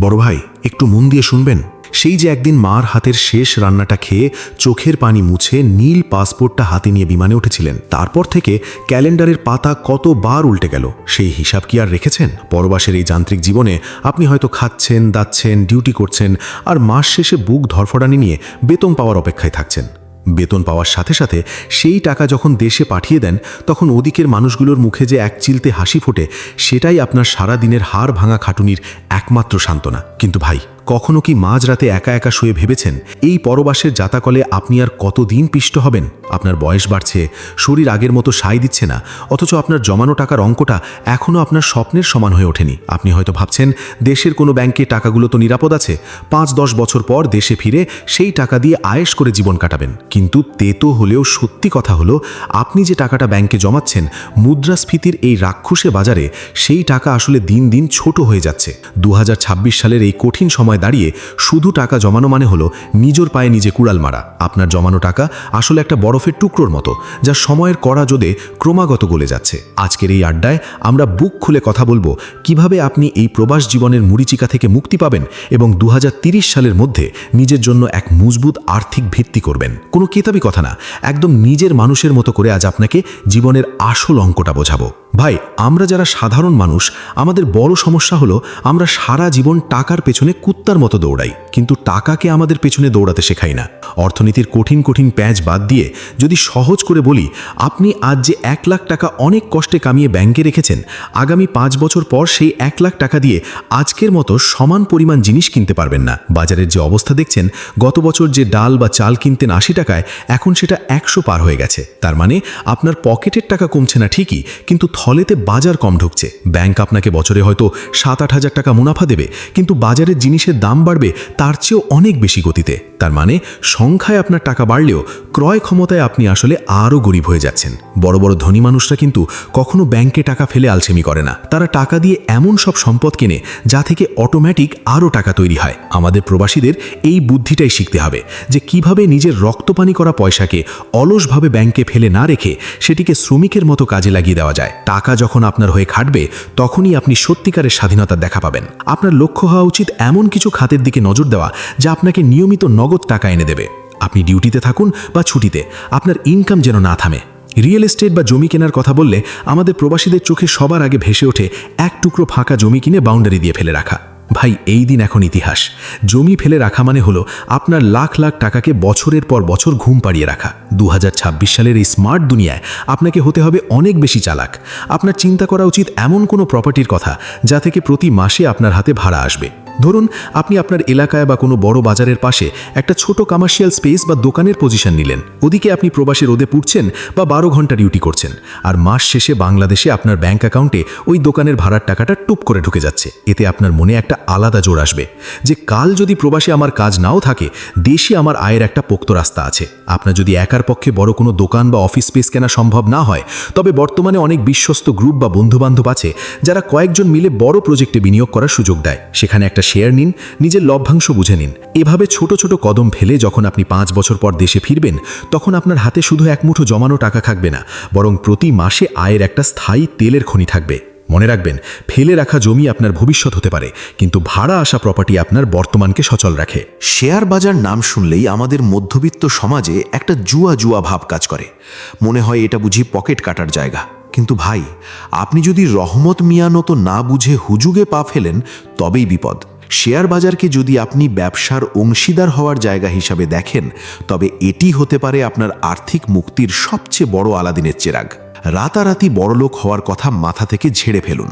বড় ভাই, একটু মন দিয়ে শুনবেন। সেই যে একদিন মার হাতের শেষ রান্নাটা খেয়ে চোখের পানি মুছে নীল পাসপোর্টটা হাতে নিয়ে বিমানে উঠেছিলেন, তারপর থেকে ক্যালেন্ডারের পাতা কতবার উল্টে গেল সেই হিসাব কি আর রেখেছেন? পরবাসের এই যান্ত্রিক জীবনে আপনি হয়তো খাচ্ছেন, দাচ্ছেন, ডিউটি করছেন, আর মাস শেষে বুক ধরফড়ানি নিয়ে বেতন পাওয়ার অপেক্ষায় থাকছেন। বেতন পাওয়ার সাথে সাথে সেই টাকা যখন দেশে পাঠিয়ে দেন, তখন ওদিকের মানুষগুলোর মুখে যে এক চিলতে হাসি ফোটে, সেটাই আপনার সারা দিনের হাড় ভাঙা খাটুনির একমাত্র সান্ত্বনা। কিন্তু ভাই, কখনো কি মাঝরাতে একা একা শুয়ে ভেবেছেন এই পরবাসের জাতাকলে আপনি আর কতদিন পিষ্ট হবেন? আপনার বয়স বাড়ছে, শরীর আগের মতো সায় দিচ্ছে না, অথচ আপনার জমানো টাকার অঙ্কটা এখনও আপনার স্বপ্নের সমান হয়ে ওঠেনি। আপনি হয়তো ভাবছেন দেশের কোনো ব্যাংকে টাকাগুলো তো নিরাপদ আছে, 5-10 বছর পর দেশে ফিরে সেই টাকা দিয়ে আয়েশ করে জীবন কাটাবেন। কিন্তু তেতো হলেও সত্যি কথা হলো, আপনি যে টাকাটা ব্যাংকে জমাচ্ছেন, মুদ্রাস্ফীতির এই রাক্ষসে বাজারে সেই টাকা আসলে দিন দিন ছোট হয়ে যাচ্ছে। 2026 সালের এই কঠিন সময় দাঁড়িয়ে শুধু টাকা জমানো মানে হলো নিজের পায়ে নিজে কুড়াল মারা। আপনার জমানো টাকা আসলে একটা বরফের টুকরোর মতো, যা সময়ের কড়া জোরে ক্রমাগত গলে যাচ্ছে। আজকের এই আড্ডায় আমরা বুক খুলে কথা বলবো কিভাবে আপনি এই প্রবাস জীবনের মুড়িচিকা থেকে মুক্তি পাবেন এবং 2030 সালের মধ্যে নিজের জন্য এক মজবুত আর্থিক ভিত্তি করবেন। কোনো কেতাবি কথা না, একদম নিজের মানুষের মতো করে আজ আপনাকে জীবনের আসল অঙ্কটা বোঝাবো। ভাই, আমরা যারা সাধারণ মানুষ, আমাদের বড় সমস্যা হলো আমরা সারা জীবন টাকার পেছনে কুত্তার মতো দৌড়াই, কিন্তু টাকাকে আমাদের পেছনে দৌড়াতে শেখাই না। অর্থনীতির কঠিন কঠিন প্যাঁচ বাদ দিয়ে যদি সহজ করে বলি, আপনি আজ যে 1 লাখ টাকা অনেক কষ্টে কামিয়ে ব্যাংকে রেখেছেন, আগামী 5 বছর পর সেই 1 লাখ টাকা দিয়ে আজকের মতো সমান পরিমাণ জিনিস কিনতে পারবেন না। বাজারের যে অবস্থা দেখছেন, গত বছর যে ডাল বা চাল কিনতেন 80 টাকায়, এখন সেটা 100 পার হয়ে গেছে। তার মানে আপনার পকেটের টাকা কমছে না ঠিকই, কিন্তু থলেতে বাজার কম ঢুকছে। ব্যাংক আপনাকে বছরে হয়তো 7-8 হাজার টাকা মুনাফা দেবে, কিন্তু বাজারের জিনিসের দাম বাড়বে তার চেয়েও অনেক বেশি গতিতে। তার মানে সংখ্যায় আপনার টাকা বাড়লেও ক্রয় ক্ষমতায় আপনি আসলে আরও গরিব হয়ে যাচ্ছেন। বড় বড় ধনী মানুষরা কিন্তু কখনো ব্যাংকে টাকা ফেলে আলসেমি করে না, তারা টাকা দিয়ে এমন সব সম্পদ কেনে যা থেকে অটোমেটিক আরও টাকা তৈরি হয়। আমাদের প্রবাসীদের এই বুদ্ধিটাই শিখতে হবে যে কিভাবে নিজের রক্তপানি করা পয়সাকে অলসভাবে ব্যাংকে ফেলে না রেখে সেটিকে শ্রমিকের মতো কাজে লাগিয়ে দেওয়া যায়। টাকা যখন আপনার হয়ে খাটবে, তখনই আপনি সত্যিকারের স্বাধীনতার দেখা পাবেন। আপনার লক্ষ্য হওয়া উচিত এমন কিছু খাতের দিকে নজর দেওয়া যা আপনাকে নিয়মিত নগদ টাকা এনে দেবে। আপনি ডিউটিতে থাকুন বা ছুটিতে, আপনার ইনকাম যেন না থামে। রিয়েল এস্টেট বা জমি কেনার কথা বললে আমাদের প্রবাসীদের চোখে সবার আগে ভেসে ওঠে এক টুকরো ফাঁকা জমি কিনে বাউন্ডারি দিয়ে ফেলে রাখা। ভাই, এই দিন এখন ইতিহাস। জমি ফেলে রাখা মানে হলো আপনার লাখ লাখ টাকাকে বছরের পর বছর ঘুম পাড়িয়ে রাখা। 2026 সালের এই স্মার্ট দুনিয়ায় আপনাকে হতে হবে অনেক বেশি চালাক। আপনার চিন্তা করা উচিত এমন কোনো প্রপার্টির কথা যা থেকে প্রতি মাসে আপনার হাতে ভাড়া আসবে। ধরুন, আপনি আপনার এলাকায় বা কোনো বড় বাজারের পাশে একটা ছোট কমার্শিয়াল স্পেস বা দোকানের পজিশন নিলেন। ওদিকে আপনি প্রবাসে রোদে পুড়ছেন বা 12 ঘন্টা ডিউটি করছেন, আর মাস শেষে বাংলাদেশে আপনার ব্যাংক অ্যাকাউন্টে ওই দোকানের ভাড়ার টাকাটা টুপ করে ঢুকে যাচ্ছে। এতে আপনার মনে একটা আলাদা জোর আসবে যে কাল যদি প্রবাসে আমার কাজ নাও থাকে, দেশে আমার আয়ের একটা পোক্ত রাস্তা আছে। আপনার যদি একার পক্ষে বড় কোনো দোকান বা অফিস স্পেস কেনা সম্ভব না হয়, তবে বর্তমানে অনেক বিশ্বস্ত গ্রুপ বা বন্ধুবান্ধব আছে যারা কয়েকজন মিলে বড় প্রজেক্টে বিনিয়োগ করার সুযোগ দেয়। সেখানে একটা শেয়ার নিন, নিজের লভ্যাংশ বুঝে নিন। এভাবে ছোট ছোট কদম ফেলে যখন আপনি 5 বছর পর দেশে ফিরবেন, তখন আপনার হাতে শুধু এক মুঠো জমানো টাকা থাকবে না, বরং প্রতি মাসে আয়ের একটা স্থায়ী তেলের খনি থাকবে। মনে রাখবেন, ফেলে রাখা জমি আপনার ভবিষ্যৎ হতে পারে, কিন্তু ভাড়া আসা প্রপার্টি আপনার বর্তমানকে সচল রাখে। শেয়ার বাজার নাম শুনলেই আমাদের মধ্যবিত্ত সমাজে একটা জুয়া জুয়া ভাব কাজ করে। মনে হয় এটা বুঝি পকেট কাটার জায়গা। কিন্তু ভাই, আপনি যদি রহমত মিয়ানো না বুঝে হুজুগে পা ফেলেন, তবেই বিপদ। শেয়ার বাজারকে যদি আপনি ব্যবসার অংশীদার হওয়ার জায়গা হিসাবে দেখেন, তবে এটি হতে পারে আপনার আর্থিক মুক্তির সবচেয়ে বড় আলাদিনের চেরাগ। রাতারাতি বড়লোক হওয়ার কথা মাথা থেকে ঝেড়ে ফেলুন।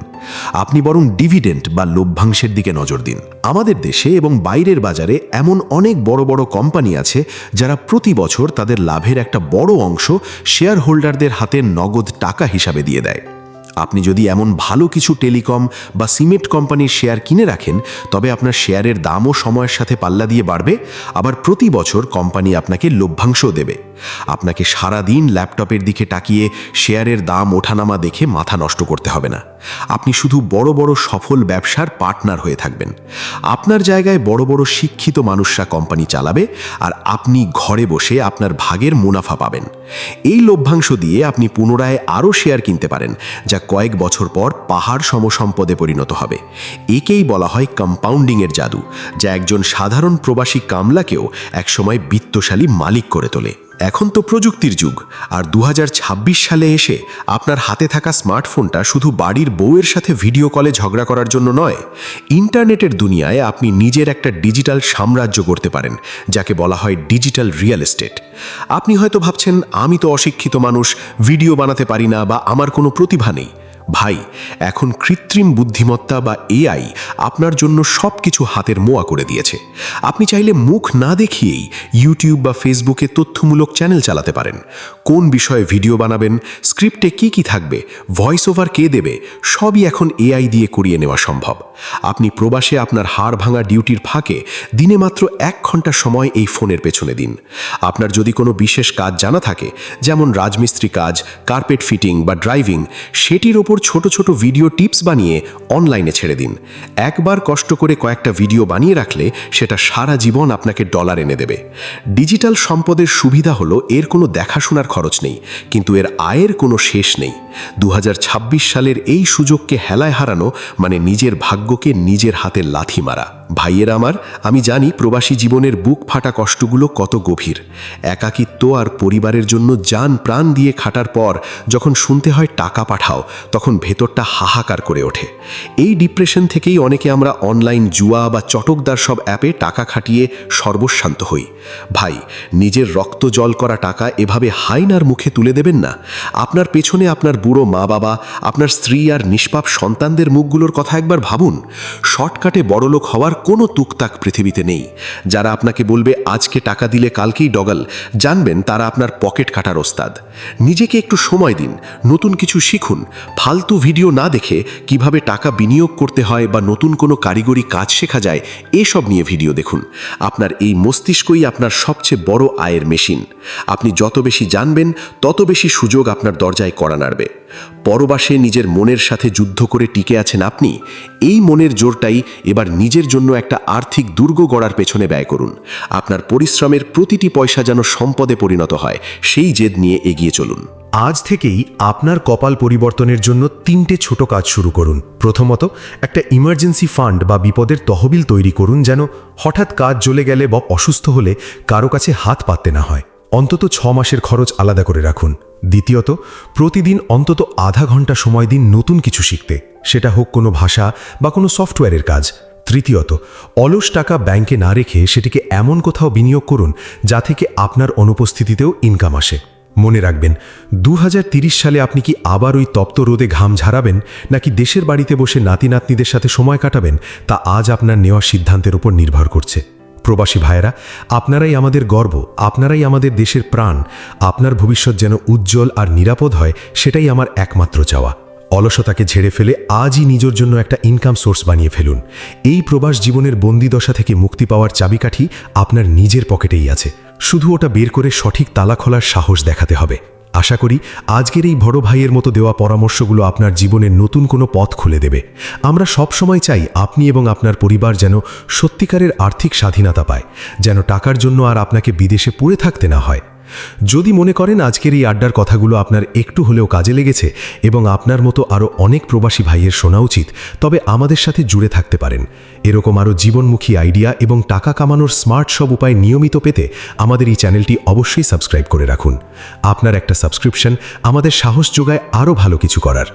আপনি বরং ডিভিডেন্ড বা লভ্যাংশের দিকে নজর দিন। আমাদের দেশে এবং বাইরের বাজারে এমন অনেক বড় বড় কোম্পানি আছে যারা প্রতি বছর তাদের লাভের একটা বড় অংশ শেয়ার হোল্ডারদের হাতে নগদ টাকা হিসাবে দিয়ে দেয়। আপনি যদি এমন ভালো কিছু টেলিকম বা সিমেন্ট কোম্পানির শেয়ার কিনে রাখেন, তবে আপনার শেয়ারের দামও সময়ের সাথে পাল্লা দিয়ে বাড়বে। আবার প্রতি বছর কোম্পানি আপনাকে লভ্যাংশও দেবে। আপনাকে সারা দিন ল্যাপটপের দিকে তাকিয়ে শেয়ারের দাম ওঠানামা দেখে মাথা নষ্ট করতে হবে না। আপনি শুধু বড় বড় সফল ব্যবসার পার্টনার হয়ে থাকবেন। আপনার জায়গায় বড় বড় শিক্ষিত মানুষরা কোম্পানি চালাবে, আর আপনি ঘরে বসে আপনার ভাগের মুনাফা পাবেন। এই লভ্যাংশ দিয়ে আপনি পুনরায় আরও শেয়ার কিনতে পারেন, যা কয়েক বছর পর পাহাড় সমসম্পদে পরিণত হবে। একেই বলা হয় কম্পাউন্ডিংয়ের জাদু, যা একজন সাধারণ প্রবাসী কামলাকেও একসময় বিত্তশালী মালিক করে তোলে। এখন তো প্রযুক্তির যুগ, আর 2026 সালে এসে আপনার হাতে থাকা স্মার্টফোনটা শুধু বাড়ির বউয়ের সাথে ভিডিও কলে ঝগড়া করার জন্য নয়। ইন্টারনেটের দুনিয়ায় আপনি নিজের একটা ডিজিটাল সাম্রাজ্য করতে পারেন, যাকে বলা হয় ডিজিটাল রিয়েল এস্টেট। আপনি হয়তো ভাবছেন, আমি তো অশিক্ষিত মানুষ, ভিডিও বানাতে পারি না, বা আমার কোনো প্রতিভা নেই। ভাই, এখন কৃত্রিম বুদ্ধিমত্তা বা এআই আপনার জন্য সব কিছু হাতের মোয়া করে দিয়েছে। আপনি চাইলে মুখ না দেখিয়েই ইউটিউব বা ফেসবুকে তথ্যমূলক চ্যানেল চালাতে পারেন। কোন বিষয়ে ভিডিও বানাবেন, স্ক্রিপ্টে কি থাকবে, ভয়েস ওভার কে দেবে, সবই এখন এআই দিয়ে করিয়ে নেওয়া সম্ভব। আপনি প্রবাসে আপনার হাড় ভাঙা ডিউটির ফাঁকে দিনে মাত্র 1 ঘন্টা সময় এই ফোনের পেছনে দিন। আপনার যদি কোনো বিশেষ কাজ জানা থাকে, যেমন রাজমিস্ত্রি কাজ, কার্পেট ফিটিং বা ড্রাইভিং, সেটির ওপর ছোট ছোট ভিডিও টিপস বানিয়ে অনলাইনে ছেড়ে দিন। একবার কষ্ট করে কয়েকটা ভিডিও বানিয়ে রাখলে সেটা সারা জীবন আপনাকে ডলার এনে দেবে। ডিজিটাল সম্পদের সুবিধা হলো এর কোনো দেখাশোনার খরচ নেই, কিন্তু এর আয়ের কোনো শেষ নেই। 2026 সালের এই সুযোগকে হেলায় হারানো মানে নিজের ভাগ্যকে নিজের হাতে লাথি মারা। ভাইয়েরা আমার, আমি জানি প্রবাসী জীবনের বুক ফাটা কষ্টগুলো কত গভীর। একাকিত্ব আর পরিবারের জন্য জান প্রাণ দিয়ে খাটার পর যখন শুনতে হয় টাকা পাঠাও, তখন ভেতরটা হাহাকার করে ওঠে। এই ডিপ্রেশন থেকেই অনেকে আমরা অনলাইন জুয়া বা চটকদার সব অ্যাপে টাকা খাটিয়ে সর্বশান্ত হই। ভাই, নিজের রক্ত জল করা টাকা এভাবে হাইনার মুখে তুলে দেবেন না। আপনার পেছনে আপনার বুড়ো মা বাবা, আপনার স্ত্রী আর নিষ্পাপ সন্তানদের মুখগুলোর কথা একবার ভাবুন। শর্টকাটে বড়লোক হওয়ার কোনো তুকতাক পৃথিবীতে নেই। যারা আপনাকে বলবে আজকে টাকা দিলে কালকেই ডগাল, জানবেন তারা আপনার পকেট কাটার ওস্তাদ। নিজেকে একটু সময় দিন, নতুন কিছু শিখুন। ফালতু ভিডিও না দেখে কিভাবে টাকা বিনিয়োগ করতে হয় বা নতুন কোনো কারিগরি কাজ শেখা যায়, এসব নিয়ে ভিডিও দেখুন। আপনার এই মস্তিষ্কই আপনার সবচেয়ে বড় আয়ের মেশিন। আপনি যত বেশি জানবেন, তত বেশি সুযোগ আপনার দরজায় কড়া নাড়বে। পরবাসে নিজের মনের সাথে যুদ্ধ করে টিকে আছেন আপনি। এই মনের জোরটাই এবার নিজের জন্য একটা আর্থিক দুর্গ গড়ার পেছনে ব্যয় করুন। আপনার পরিশ্রমের প্রতিটি পয়সা যেন সম্পদে পরিণত হয়, সেই জেদ নিয়ে এগিয়ে চলুন। আজ থেকেই আপনার কপাল পরিবর্তনের জন্য 3টে ছোট কাজ শুরু করুন। প্রথমত, একটা ইমার্জেন্সি ফান্ড বা বিপদের তহবিল তৈরি করুন, যেন হঠাৎ কাজ চলে গেলে বা অসুস্থ হলে কারো কাছে হাত পাততে না হয়। অন্তত 6 মাসের খরচ আলাদা করে রাখুন। দ্বিতীয়ত, প্রতিদিন অন্তত আধা ঘন্টা সময় দিন নতুন কিছু শিখতে, সেটা হোক কোনো ভাষা বা কোনো সফটওয়্যারের কাজ। তৃতীয়ত, অলস টাকা ব্যাংকে না রেখে সেটিকে এমন কোথাও বিনিয়োগ করুন যা থেকে আপনার অনুপস্থিতিতেও ইনকাম আসে। মনে রাখবেন, 2030 সালে আপনি কি আবার ওই তপ্ত রোদে ঘাম ঝাড়াবেন, নাকি দেশের বাড়িতে বসে নাতি নাতনিদের সাথে সময় কাটাবেন, তা আজ আপনার নেওয়া সিদ্ধান্তের উপর নির্ভর করছে। প্রবাসী ভাইয়েরা, আপনারাই আমাদের গর্ব, আপনারাই আমাদের দেশের প্রাণ। আপনার ভবিষ্যৎ যেন উজ্জ্বল আর নিরাপদ হয়, সেটাই আমার একমাত্র চাওয়া। অলসতাকে ঝেড়ে ফেলে আজই নিজের জন্য একটা ইনকাম সোর্স বানিয়ে ফেলুন। এই প্রবাস জীবনের বন্দিদশা থেকে মুক্তি পাওয়ার চাবিকাঠি আপনার নিজের পকেটেই আছে, শুধু ওটা বের করে সঠিক তালা খোলার সাহস দেখাতে হবে। আশা করি আজকের এই বড় ভাইয়ের মতো দেওয়া পরামর্শগুলো আপনার জীবনের নতুন কোনো পথ খুলে দেবে। আমরা সব সময় চাই আপনি এবং আপনার পরিবার যেন সত্যিকারের আর্থিক স্বাধীনতা পায়, যেন টাকার জন্য আর আপনাকে বিদেশে পড়ে থাকতে না হয়। যদি মনে করেন আজকের এই আড্ডার কথাগুলো আপনার একটু হলেও কাজে লেগেছে এবং আপনার মতো আরও অনেক প্রবাসী ভাইয়ের শোনা উচিত, তবে আমাদের সাথে জুড়ে থাকতে পারেন। এরকম আরও জীবনমুখী আইডিয়া এবং টাকা কামানোর স্মার্ট সব উপায় নিয়মিত পেতে আমাদের এই চ্যানেলটি অবশ্যই সাবস্ক্রাইব করে রাখুন। আপনার একটা সাবস্ক্রিপশন আমাদের সাহস যোগায় আরও ভালো কিছু করার।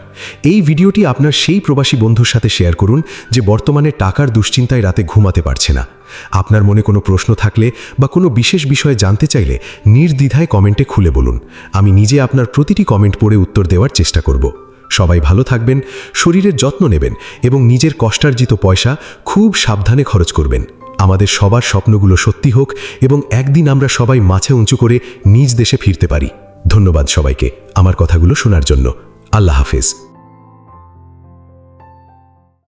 এই ভিডিওটি আপনার সেই প্রবাসী বন্ধুর সাথে শেয়ার করুন যে বর্তমানে টাকার দুশ্চিন্তায় রাতে ঘুমাতে পারছে না। আপনার মনে কোনো প্রশ্ন থাকলে বা কোনো বিশেষ বিষয়ে জানতে চাইলে নির্দ্বিধায় কমেন্টে খুলে বলুন। আমি নিজে আপনার প্রতিটি কমেন্ট পড়ে উত্তর দেওয়ার চেষ্টা করব। সবাই ভালো থাকবেন, শরীরের যত্ন নেবেন এবং নিজের কষ্টার্জিত পয়সা খুব সাবধানে খরচ করবেন। আমাদের সবার স্বপ্নগুলো সত্যি হোক এবং একদিন আমরা সবাই মাথা উঁচু করে নিজ দেশে ফিরতে পারি। ধন্যবাদ সবাইকে আমার কথাগুলো শোনার জন্য। আল্লাহ হাফেজ।